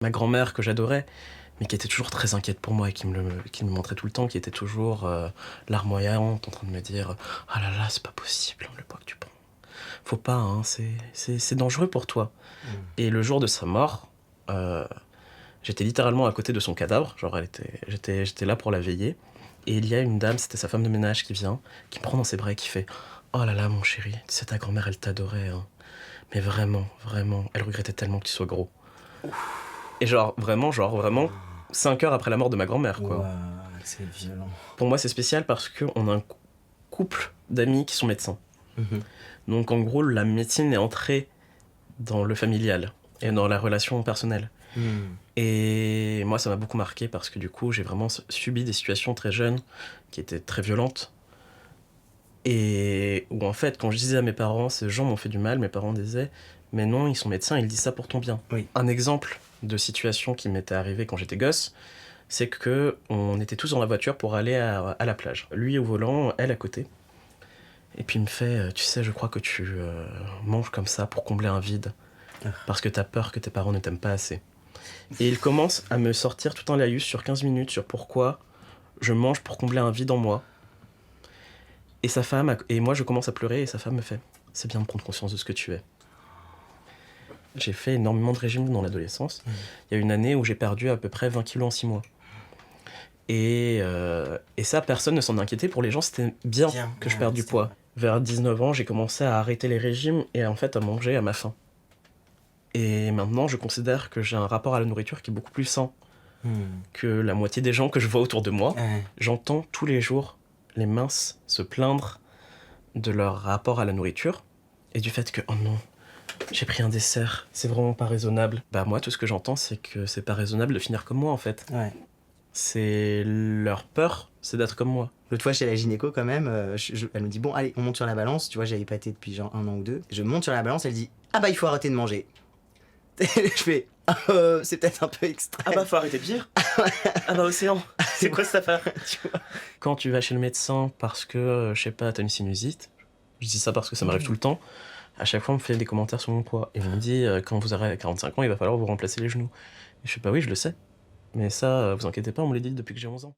Ma grand-mère que j'adorais, mais qui était toujours très inquiète pour moi et qui me montrait tout le temps, qui était toujours larmoyante, en train de me dire «Ah là là, c'est pas possible, le poids que tu prends. Faut pas, hein, c'est dangereux pour toi». Et le jour de sa mort, euh, j'étais littéralement à côté de son cadavre, genre j'étais là pour la veiller. Et il y a une dame, c'était sa femme de ménage qui vient, qui me prend dans ses bras et qui fait «Oh là là, mon chéri, tu sais, ta grand-mère, elle t'adorait, hein. Mais vraiment, vraiment, elle regrettait tellement que tu sois gros». Et genre, vraiment, 5 heures après la mort de ma grand-mère, quoi. Ouah, c'est violent. Pour moi, c'est spécial parce qu'on a un couple d'amis qui sont médecins. Donc, en gros, la médecine est entrée dans le familial et dans la relation personnelle. Et moi, ça m'a beaucoup marqué parce que du coup, j'ai vraiment subi des situations très jeunes qui étaient très violentes. Et où en fait, quand je disais à mes parents, ces gens m'ont fait du mal, mes parents disaient mais non, ils sont médecins, ils disent ça pour ton bien. Oui. Un exemple de situation qui m'était arrivée quand j'étais gosse, c'est que on était tous dans la voiture pour aller à la plage. Lui au volant, elle à côté. Et puis il me fait tu sais, je crois que tu manges comme ça pour combler un vide. Parce que t'as peur que tes parents ne t'aiment pas assez. Et il commence à me sortir tout un laïus sur 15 minutes sur pourquoi je mange pour combler un vide en moi. Et sa femme, et moi je commence à pleurer et sa femme me fait « C'est bien de prendre conscience de ce que tu es ». J'ai fait énormément de régimes dans l'adolescence. Il y a une année où j'ai perdu à peu près 20 kilos en 6 mois. Et ça, personne ne s'en inquiétait. Pour les gens, c'était bien que je perde du poids. Vers 19 ans, j'ai commencé à arrêter les régimes et en fait à manger à ma faim. Et maintenant, je considère que j'ai un rapport à la nourriture qui est beaucoup plus sain que la moitié des gens que je vois autour de moi. J'entends tous les jours les minces se plaindre de leur rapport à la nourriture et du fait que, oh non, j'ai pris un dessert, c'est vraiment pas raisonnable. Bah moi, tout ce que j'entends, c'est que c'est pas raisonnable de finir comme moi, en fait. C'est leur peur, c'est d'être comme moi. L'autre fois chez la gynéco quand même, elle me dit bon allez on monte sur la balance, tu vois j'avais pâté depuis genre 1 an ou 2. Je monte sur la balance, elle dit ah bah il faut arrêter de manger. Je fais c'est peut-être un peu extrême. Ah bah faut arrêter de dire. Ah bah océan, c'est quoi cette affaire? Quand tu vas chez le médecin parce que, je sais pas, t'as une sinusite, je dis ça parce que ça m'arrive tout le temps, à chaque fois on me fait des commentaires sur mon poids. Et on me dit quand vous aurez 45 ans, il va falloir vous remplacer les genoux. Et je fais bah oui, je le sais. Mais ça, vous inquiétez pas, on me l'a dit depuis que j'ai 11 ans.